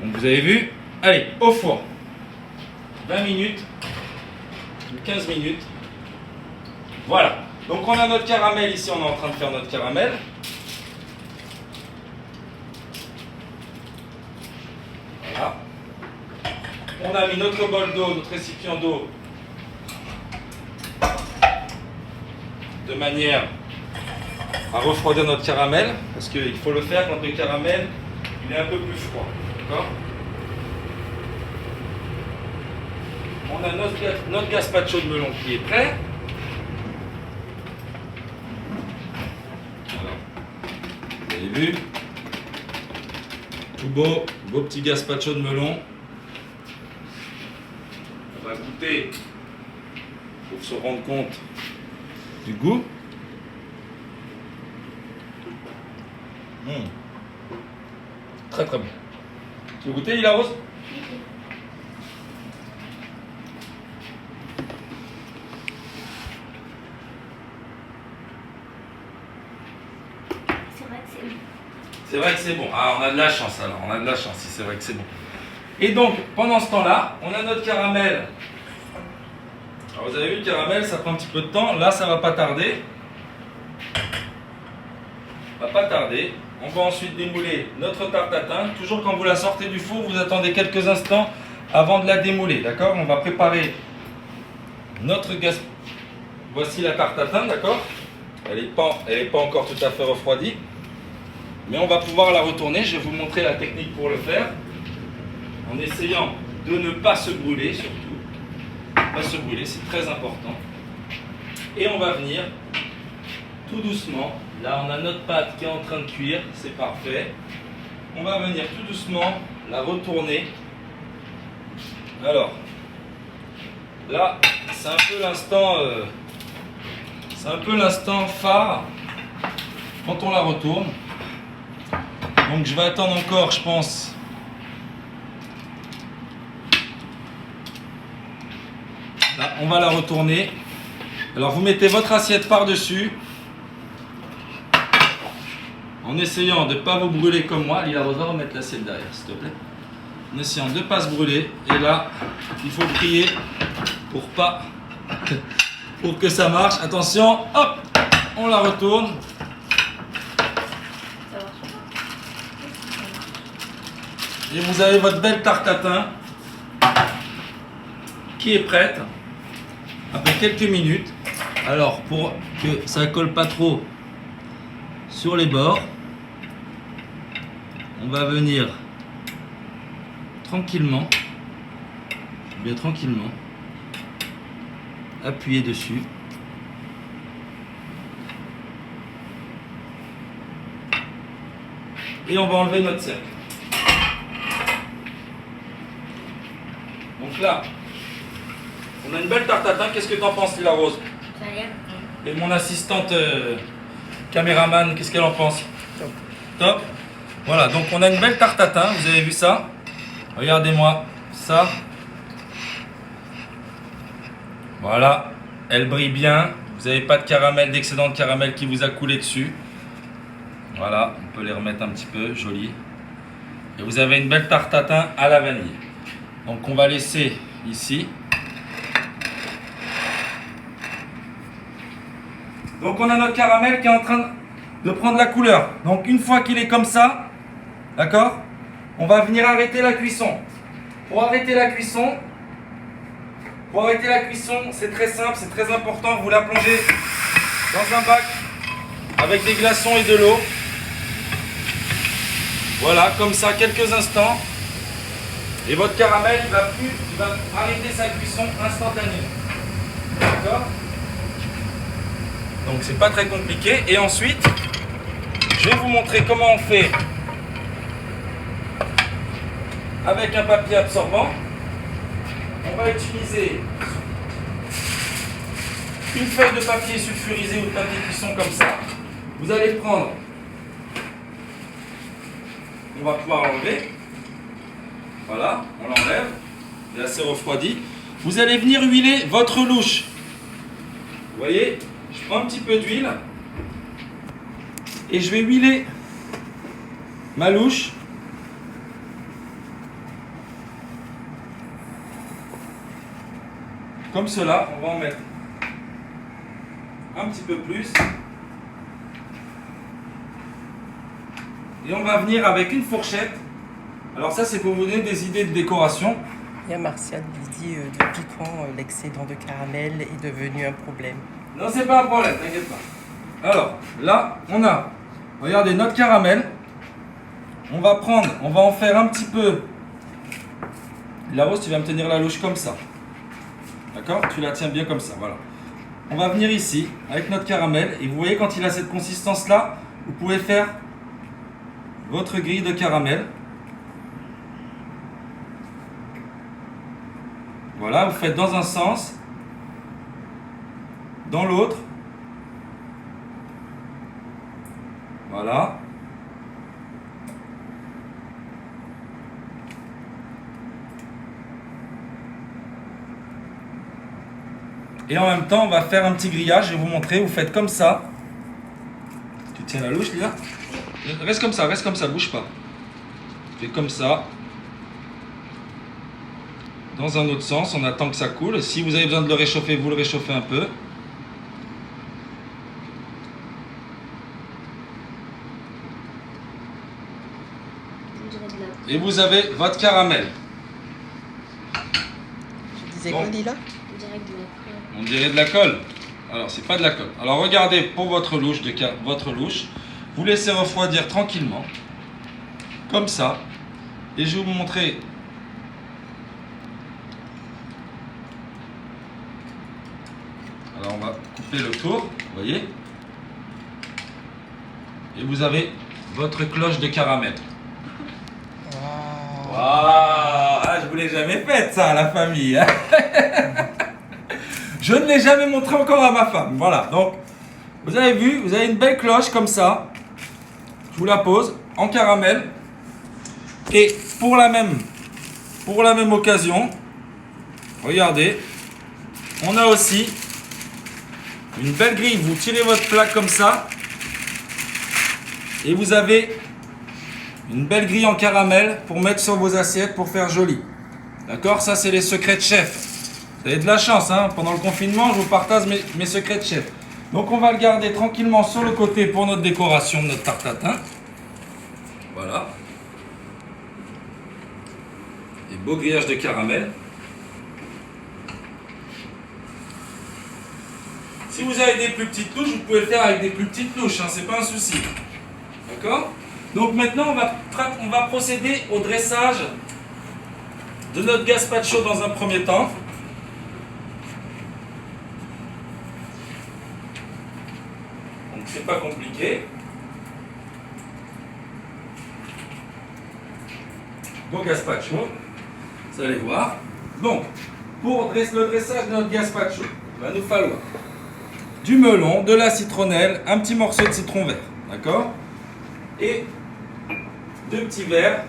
Donc vous avez vu, allez, au four. 20 minutes, 15 minutes. Voilà. Donc on a notre caramel ici, on est en train de faire notre caramel. Voilà. On a mis notre bol d'eau, notre récipient d'eau, de manière à refroidir notre caramel, parce qu'il faut le faire quand le caramel il est un peu plus froid. D'accord ? On a notre gazpacho de melon qui est prêt. Voilà. Vous avez vu ? tout beau petit gazpacho de melon. On va goûter pour se rendre compte du goût. Très très bon. Tu veux goûter, Lila Rose? C'est vrai que c'est bon. C'est vrai que c'est bon. Ah, on a de la chance alors, on a de la chance si c'est vrai que c'est bon. Et donc, pendant ce temps-là, on a notre caramel. Alors, vous avez vu, le caramel, ça prend un petit peu de temps. Là, ça va pas tarder. Ça va pas tarder. On va ensuite démouler notre tarte tatin. Toujours quand vous la sortez du four, vous attendez quelques instants avant de la démouler. D'accord? On va préparer notre gaz. Voici la tarte tatin, d'accord? Elle n'est pas encore tout à fait refroidie. Mais on va pouvoir la retourner. Je vais vous montrer la technique pour le faire. En essayant de ne pas se brûler, surtout. Pas se brûler, c'est très important. Et on va venir tout doucement. Là, on a notre pâte qui est en train de cuire. C'est parfait. On va venir tout doucement la retourner. Alors, là, c'est un peu l'instant... c'est un peu l'instant phare quand on la retourne. Donc je vais attendre encore, je pense. Là, on va la retourner. Alors vous mettez votre assiette par-dessus. En essayant de ne pas vous brûler comme moi. Lila Rose, va remettre l'assiette derrière, s'il te plaît. En essayant de ne pas se brûler. Et là, il faut prier pour que ça marche. Attention, hop, on la retourne. Ça marche pas. Et vous avez votre belle tarte tatin qui est prête après quelques minutes. Alors pour que ça colle pas trop sur les bords, on va venir tranquillement, bien tranquillement, appuyer dessus. Et on va enlever notre cercle. Donc là, on a une belle tarte tatin. Qu'est-ce que tu en penses, Lila Rose? Ça a l'air. Et mon assistante caméraman, qu'est-ce qu'elle en pense? Top. Top. Voilà, donc on a une belle tarte tatin. Vous avez vu ça? Regardez-moi ça. Voilà, elle brille bien. Vous n'avez pas de caramel, d'excédent de caramel qui vous a coulé dessus. Voilà, on peut les remettre un petit peu, joli. Et vous avez une belle tarte tatin à la vanille. Donc on va laisser ici. Donc on a notre caramel qui est en train de prendre la couleur. Donc une fois qu'il est comme ça, d'accord, on va venir arrêter la cuisson. Pour arrêter la cuisson, c'est très simple, c'est très important. Vous la plongez dans un bac avec des glaçons et de l'eau. Voilà, comme ça, quelques instants. Et votre caramel, il va arrêter sa cuisson instantanément. D'accord? Donc c'est pas très compliqué. Et ensuite, je vais vous montrer comment on fait avec un papier absorbant. On va utiliser une feuille de papier sulfurisé ou de papier cuisson comme ça. Vous allez prendre, on va pouvoir l'enlever. Voilà, on l'enlève. Il est assez refroidi. Vous allez venir huiler votre louche. Vous voyez, je prends un petit peu d'huile et je vais huiler ma louche. Comme cela, on va en mettre un petit peu plus. Et on va venir avec une fourchette. Alors ça, c'est pour vous donner des idées de décoration. Il y a Martial qui dit depuis quand l'excédent de caramel est devenu un problème. Non, c'est pas un problème, t'inquiète pas. Alors, là, on a, regardez, notre caramel. On va en faire un petit peu. La Rose, tu vas me tenir la louche comme ça. D'accord? Tu la tiens bien comme ça, voilà. On va venir ici, avec notre caramel. Et vous voyez, quand il a cette consistance-là, vous pouvez faire votre grille de caramel. Voilà, vous faites dans un sens, dans l'autre. Voilà. Et en même temps, on va faire un petit grillage. Je vais vous montrer. Vous faites comme ça. Tu tiens la louche, là. Reste comme ça, bouge pas. Tu fais comme ça. Dans un autre sens, on attend que ça coule. Si vous avez besoin de le réchauffer, vous le réchauffez un peu. On dirait de la... Et vous avez votre caramel. Je disais Bon. quoi, Lila? On dirait de la colle. On dirait de la colle. Alors, c'est pas de la colle. Alors, regardez pour votre louche, vous laissez refroidir tranquillement. Comme ça. Et je vais vous montrer. Alors, on va couper le tour. Vous voyez? Et vous avez votre cloche de caramel. Waouh. Waouh, ah, je vous l'ai jamais faite ça à la famille. Hein. Je ne l'ai jamais montré encore à ma femme. Voilà, donc vous avez vu, vous avez une belle cloche comme ça. Je vous la pose en caramel. Et pour la même occasion, regardez, on a aussi une belle grille. Vous tirez votre plaque comme ça. Et vous avez une belle grille en caramel pour mettre sur vos assiettes pour faire joli. D'accord? Ça, c'est les secrets de chef. Vous avez de la chance, hein? Pendant le confinement, je vous partage mes secrets de chef. Donc, on va le garder tranquillement sur le côté pour notre décoration de notre tarte tatin. Voilà. Et beau grillage de caramel. Si vous avez des plus petites touches, vous pouvez le faire avec des plus petites touches, hein? C'est pas un souci. D'accord? Donc maintenant, on va procéder au dressage de notre gazpacho dans un premier temps. Donc c'est pas compliqué. Beau gazpacho, vous allez voir. Donc, pour le dressage de notre gazpacho, il va nous falloir du melon, de la citronnelle, un petit morceau de citron vert. D'accord? Et 2 petits verres.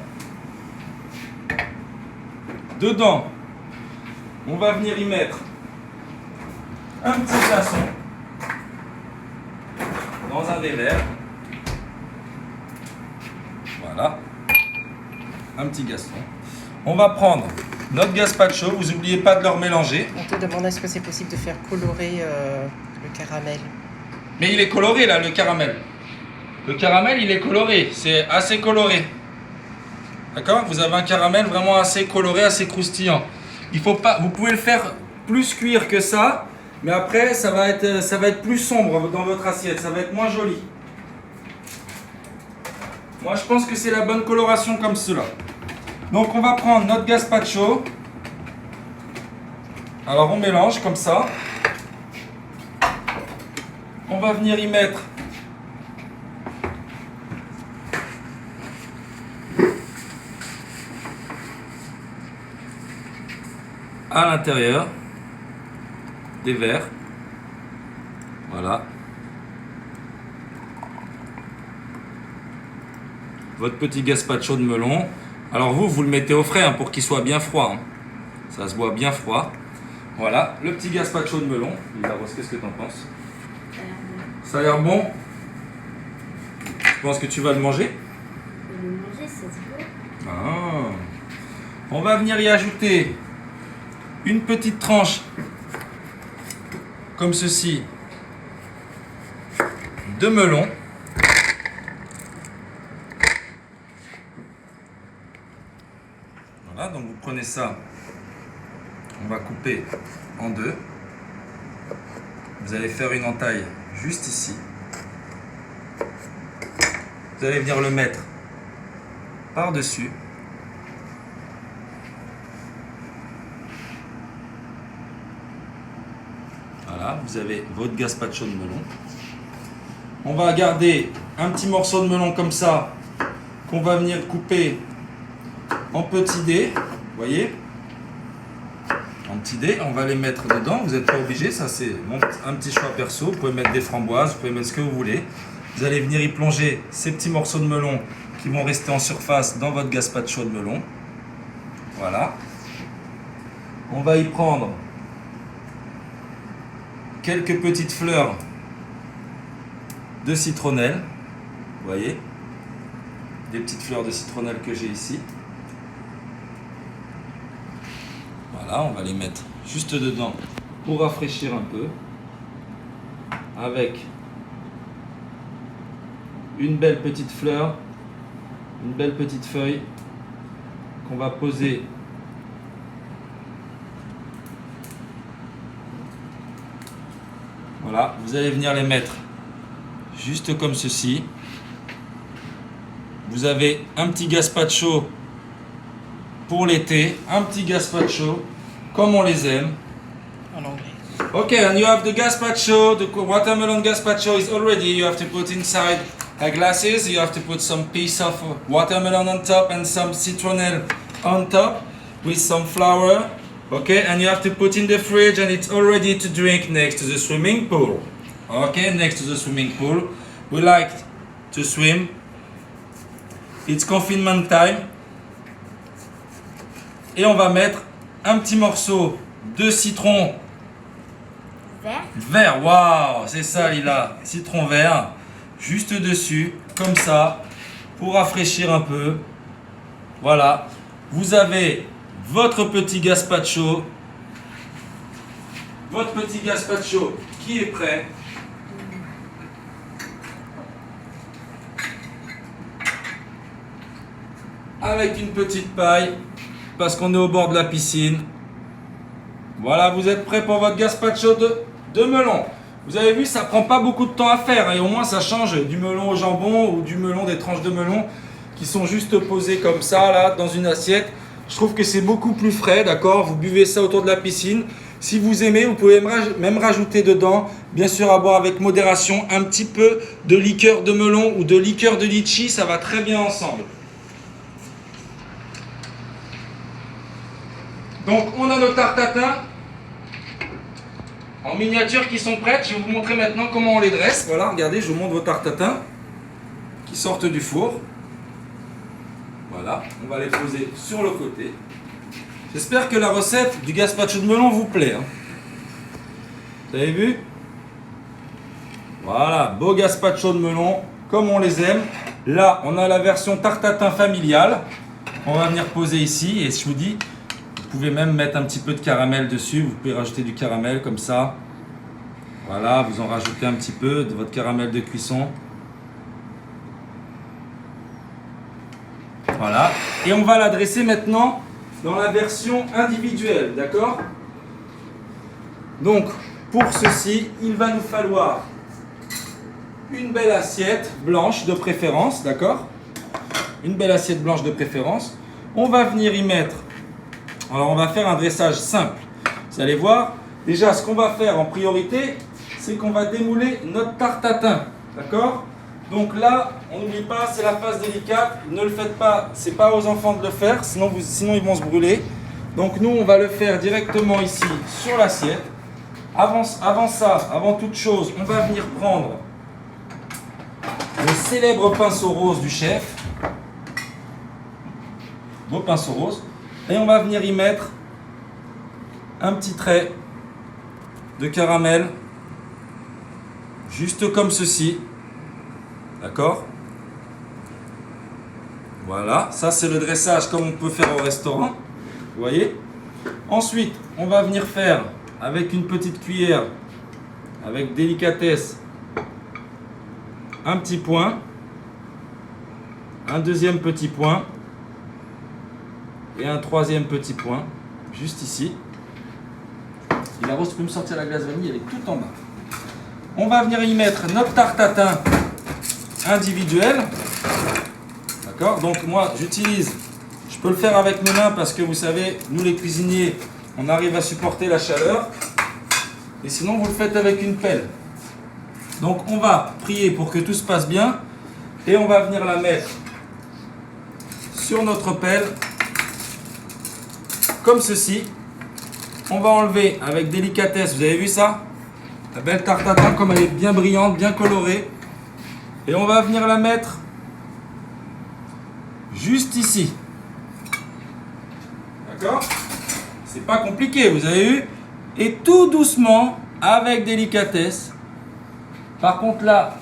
Dedans, on va venir y mettre un petit glaçon dans un des verres. Voilà. Un petit glaçon. On va prendre notre gazpacho. Vous n'oubliez pas de le mélanger. On te demande est-ce que c'est possible de faire colorer le caramel. Mais il est coloré là, le caramel. Le caramel, il est coloré. C'est assez coloré. D'accord? Vous avez un caramel vraiment assez coloré, assez croustillant. Il faut pas, vous pouvez le faire plus cuire que ça, mais après, ça va être plus sombre dans votre assiette. Ça va être moins joli. Moi, je pense que c'est la bonne coloration comme cela. Donc, on va prendre notre gazpacho. Alors, on mélange comme ça. On va venir y mettre à l'intérieur des verres. Voilà. Votre petit gazpacho de melon. Alors vous le mettez au frais hein, pour qu'il soit bien froid. Hein. Ça se boit bien froid. Voilà, le petit gazpacho de melon. Lila Rose, qu'est-ce que tu en penses? Ça a l'air bon. Tu penses que tu vas le manger? Le manger, ça se voit. Ah. On va venir y ajouter une petite tranche comme ceci de melon. Voilà, donc vous prenez ça, on va couper en deux. Vous allez faire une entaille juste ici. Vous allez venir le mettre par-dessus. Voilà, vous avez votre gazpacho de melon. On va garder un petit morceau de melon comme ça qu'on va venir couper en petits dés, voyez. en petits dés. On va les mettre dedans. Vous n'êtes pas obligé, ça c'est un petit choix perso. Vous pouvez mettre des framboises, vous pouvez mettre ce que vous voulez. Vous allez venir y plonger ces petits morceaux de melon qui vont rester en surface dans votre gazpacho de melon. Voilà. On va y prendre quelques petites fleurs de citronnelle. Vous voyez, des petites fleurs de citronnelle que j'ai ici. Voilà, on va les mettre juste dedans pour rafraîchir un peu. Avec une belle petite fleur, une belle petite feuille qu'on va poser voilà, vous allez venir les mettre juste comme ceci. Vous avez un petit gazpacho pour l'été, un petit gazpacho comme on les aime. En anglais. Okay, and you have the gazpacho, the watermelon gazpacho is already. You have to put inside glasses. You have to put some piece of watermelon on top and some citronnelle on top with some flour. Okay, and you have to put in the fridge and it's all ready to drink next to the swimming pool. Okay, next to the swimming pool. We like to swim. It's confinement time. Et on va mettre un petit morceau de citron Vert. vert. Waouh, c'est ça Lila, citron vert. Juste dessus, comme ça, pour rafraîchir un peu. Voilà, vous avez votre petit gazpacho qui est prêt. Avec une petite paille, parce qu'on est au bord de la piscine. Voilà, vous êtes prêt pour votre gazpacho de melon. Vous avez vu, ça prend pas beaucoup de temps à faire, hein, et au moins ça change du melon au jambon ou du melon, des tranches de melon qui sont juste posées comme ça, là, dans une assiette. Je trouve que c'est beaucoup plus frais, d'accord? Vous buvez ça autour de la piscine. Si vous aimez, vous pouvez même rajouter dedans, bien sûr à boire avec modération, un petit peu de liqueur de melon ou de liqueur de litchi, ça va très bien ensemble. Donc on a nos tartes tatin en miniature qui sont prêtes. Je vais vous montrer maintenant comment on les dresse. Voilà, regardez, je vous montre vos tartes tatin qui sortent du four. Voilà, on va les poser sur le côté. J'espère que la recette du gazpacho de melon vous plaît. Hein. Vous avez vu? Voilà, beau gazpacho de melon, comme on les aime. Là, on a la version tarte tatin familiale. On va venir poser ici et je vous dis, vous pouvez même mettre un petit peu de caramel dessus. Vous pouvez rajouter du caramel comme ça. Voilà, vous en rajoutez un petit peu de votre caramel de cuisson. Voilà, et on va l'adresser maintenant dans la version individuelle, d'accord? Donc, pour ceci, il va nous falloir une belle assiette blanche de préférence, d'accord? Une belle assiette blanche de préférence. On va venir y mettre, alors on va faire un dressage simple. Vous allez voir, déjà ce qu'on va faire en priorité, c'est qu'on va démouler notre tarte tatin, d'accord? Donc là, on n'oublie pas, c'est la phase délicate, ne le faites pas, c'est pas aux enfants de le faire, sinon ils vont se brûler. Donc nous, on va le faire directement ici sur l'assiette. Avant ça, avant toute chose, on va venir prendre le célèbre pinceau rose du chef. Beau pinceau rose. Et on va venir y mettre un petit trait de caramel, juste comme ceci. D'accord? Voilà, ça c'est le dressage comme on peut faire au restaurant. Vous voyez? Ensuite, on va venir faire avec une petite cuillère, avec délicatesse, un petit point, un deuxième petit point et un troisième petit point, juste ici. Et la rose, tu peux me sortir la glace vanille, elle est tout en bas. On va venir y mettre notre tarte tatin individuelle. D'accord? Donc moi, j'utilise, je peux le faire avec mes mains parce que vous savez, nous les cuisiniers, on arrive à supporter la chaleur. Et sinon, vous le faites avec une pelle. Donc on va prier pour que tout se passe bien. Et on va venir la mettre sur notre pelle. Comme ceci. on va enlever avec délicatesse, vous avez vu ça? La belle tarte tatin, comme elle est bien brillante, bien colorée. Et on va venir la mettre juste ici. D'accord? C'est pas compliqué, vous avez vu? Et tout doucement, avec délicatesse. Par contre là,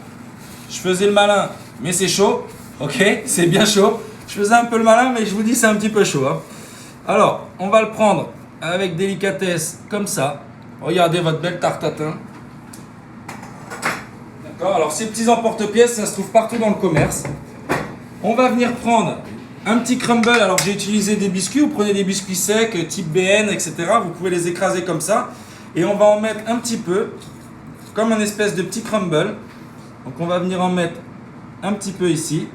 je faisais le malin, mais c'est chaud. Ok, c'est bien chaud. Je faisais un peu le malin, mais je vous dis c'est un petit peu chaud. Hein. Alors, on va le prendre avec délicatesse, comme ça. Regardez votre belle tarte tatin. D'accord. Alors ces petits emporte-pièces, ça se trouve partout dans le commerce. On va venir prendre un petit crumble. Alors j'ai utilisé des biscuits. Vous prenez des biscuits secs, type BN, etc. Vous pouvez les écraser comme ça. Et on va en mettre un petit peu, comme un espèce de petit crumble. Donc on va venir en mettre un petit peu ici.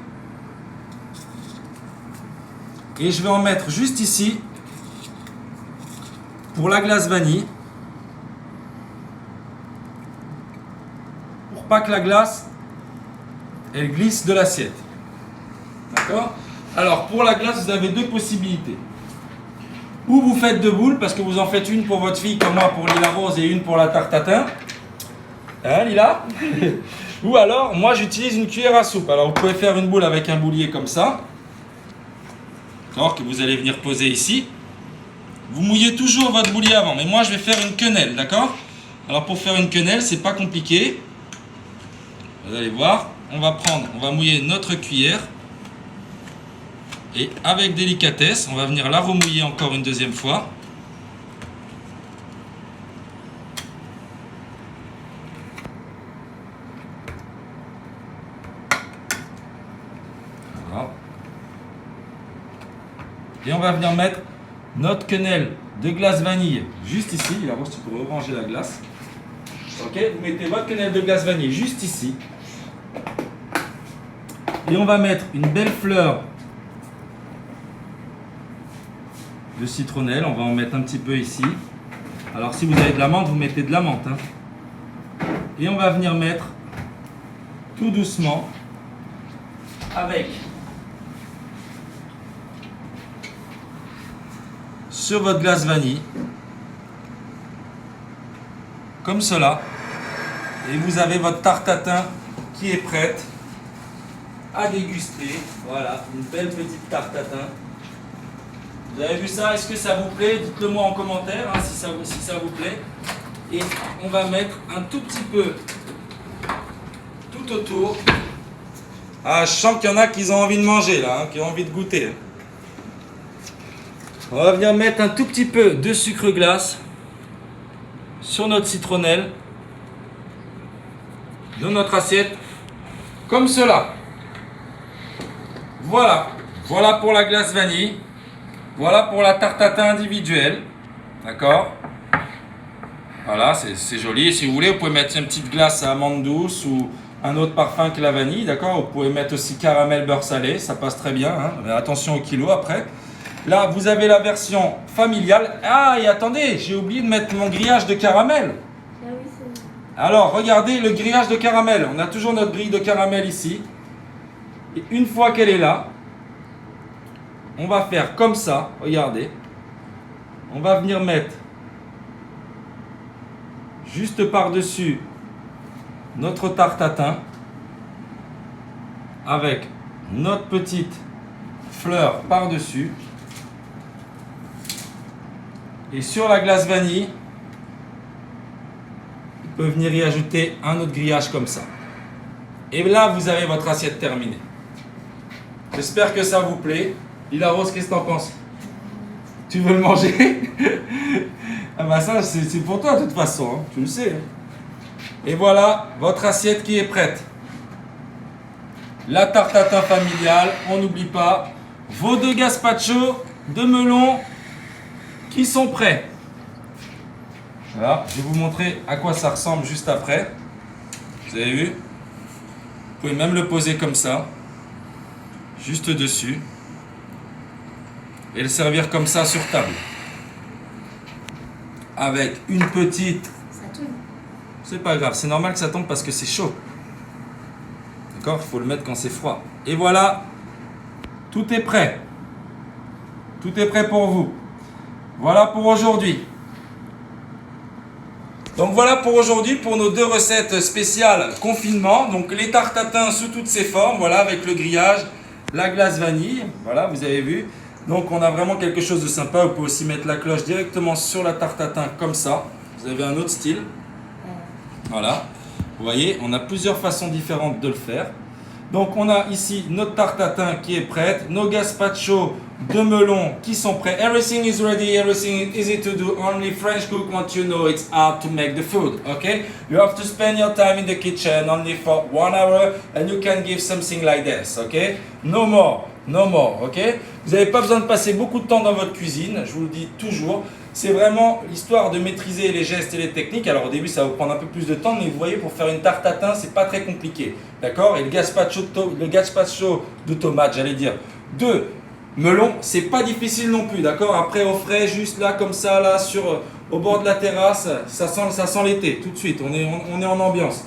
Et je vais en mettre juste ici pour la glace vanille. Pour pas que la glace elle glisse de l'assiette. D'accord? Alors pour la glace, vous avez deux possibilités. Ou vous faites deux boules, parce que vous en faites une pour votre fille comme moi pour Lila Rose et une pour la tarte tatin. Hein Lila? Ou alors, moi j'utilise une cuillère à soupe. Alors vous pouvez faire une boule avec un boulier comme ça. D'accord, que vous allez venir poser ici. Vous mouillez toujours votre boulier avant, mais moi je vais faire une quenelle, d'accord? Alors pour faire une quenelle, c'est pas compliqué. Vous allez voir, on va mouiller notre cuillère. Et avec délicatesse, on va venir la remouiller encore une deuxième fois. Voilà. Et on va venir mettre notre quenelle de glace vanille juste ici. La Rose, tu peux ranger la glace. Ok, vous mettez votre quenelle de glace vanille juste ici. Et on va mettre une belle fleur de citronnelle. On va en mettre un petit peu ici. Alors si vous avez de la menthe, vous mettez de la menthe. Hein. Et on va venir mettre tout doucement avec sur votre glace vanille, comme cela, et vous avez votre tarte tatin qui est prête à déguster. Voilà, une belle petite tarte tatin. Vous avez vu ça? Est-ce que ça vous plaît? Dites-le moi en commentaire hein, si ça vous plaît. Et on va mettre un tout petit peu tout autour. Ah, je sens qu'il y en a qui ont envie de manger là, hein, qui ont envie de goûter. On va venir mettre un tout petit peu de sucre glace sur notre citronnelle de notre assiette, comme cela. Voilà. Voilà pour la glace vanille. Voilà pour la tarte tatin individuelle. D'accord? Voilà, c'est joli. Et si vous voulez, vous pouvez mettre une petite glace à amande douce ou un autre parfum que la vanille. D'accord? Vous pouvez mettre aussi caramel beurre salé. Ça passe très bien. Hein, mais attention au kilo après. Là, vous avez la version familiale. Ah, et attendez, j'ai oublié de mettre mon grillage de caramel. Ah oui, c'est... Alors, regardez le grillage de caramel. On a toujours notre grille de caramel ici. Et une fois qu'elle est là, on va faire comme ça. Regardez. On va venir mettre juste par-dessus notre tarte tatin avec notre petite fleur par-dessus. Et sur la glace vanille, on peut venir y ajouter un autre grillage comme ça. Et là, vous avez votre assiette terminée. J'espère que ça vous plaît. Lila Rose, qu'est-ce que t'en penses? Tu veux le manger? Ah bah ça, c'est pour toi de toute façon, hein. Tu le sais. Hein. Et voilà, votre assiette qui est prête. La tarte tatin familiale, on n'oublie pas. Vos deux gazpacho de melon qui sont prêts. Voilà, je vais vous montrer à quoi ça ressemble juste après. Vous avez vu? Vous pouvez même le poser comme ça, juste dessus, et le servir comme ça sur table. Avec une petite... Ça tombe. C'est pas grave, c'est normal que ça tombe parce que c'est chaud. D'accord? Il faut le mettre quand c'est froid. Et voilà, tout est prêt. Tout est prêt pour vous. Voilà pour aujourd'hui. Donc voilà pour aujourd'hui, pour nos 2 recettes spéciales confinement. Donc les tartes tatin sous toutes ses formes, voilà, avec le grillage, la glace vanille, voilà, vous avez vu. Donc on a vraiment quelque chose de sympa. Vous pouvez aussi mettre la cloche directement sur la tarte tatin comme ça. Vous avez un autre style. Voilà. Vous voyez, on a plusieurs façons différentes de le faire. Donc on a ici notre tarte tatin qui est prête, nos gazpacho de melon qui sont prêts. Everything is ready, everything is easy to do. Only French cook want you know it's hard to make the food, okay? You have to spend your time in the kitchen only for 1 hour and you can give something like this, okay? No more, no more, okay? Vous n'avez pas besoin de passer beaucoup de temps dans votre cuisine, je vous le dis toujours. C'est vraiment l'histoire de maîtriser les gestes et les techniques. Alors au début ça va vous prendre un peu plus de temps, mais vous voyez, pour faire une tarte tatin, c'est pas très compliqué. D'accord? Et le gazpacho de tomate, j'allais dire, de melon, c'est pas difficile non plus. D'accord? Après au frais, juste là comme ça, là au bord de la terrasse, ça sent l'été tout de suite. On est en ambiance.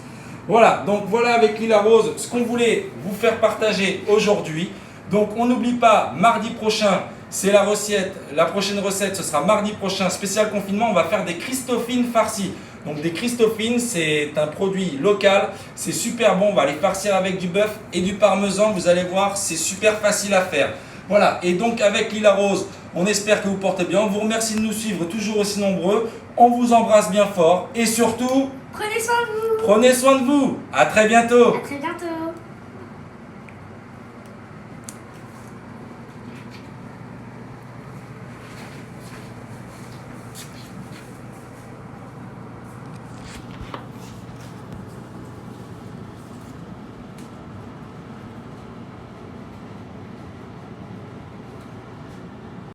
Voilà, donc voilà avec Lila Rose ce qu'on voulait vous faire partager aujourd'hui. Donc on n'oublie pas, mardi prochain, c'est la recette. La prochaine recette, ce sera mardi prochain, spécial confinement. On va faire des Christophines farcies. Donc des Christophines, c'est un produit local. C'est super bon. On va les farcir avec du bœuf et du parmesan. Vous allez voir, c'est super facile à faire. Voilà. Et donc avec Lila Rose, on espère que vous portez bien. On vous remercie de nous suivre toujours aussi nombreux. On vous embrasse bien fort. Et surtout, Prenez soin de vous. prenez soin de vous. À très bientôt. À très bientôt.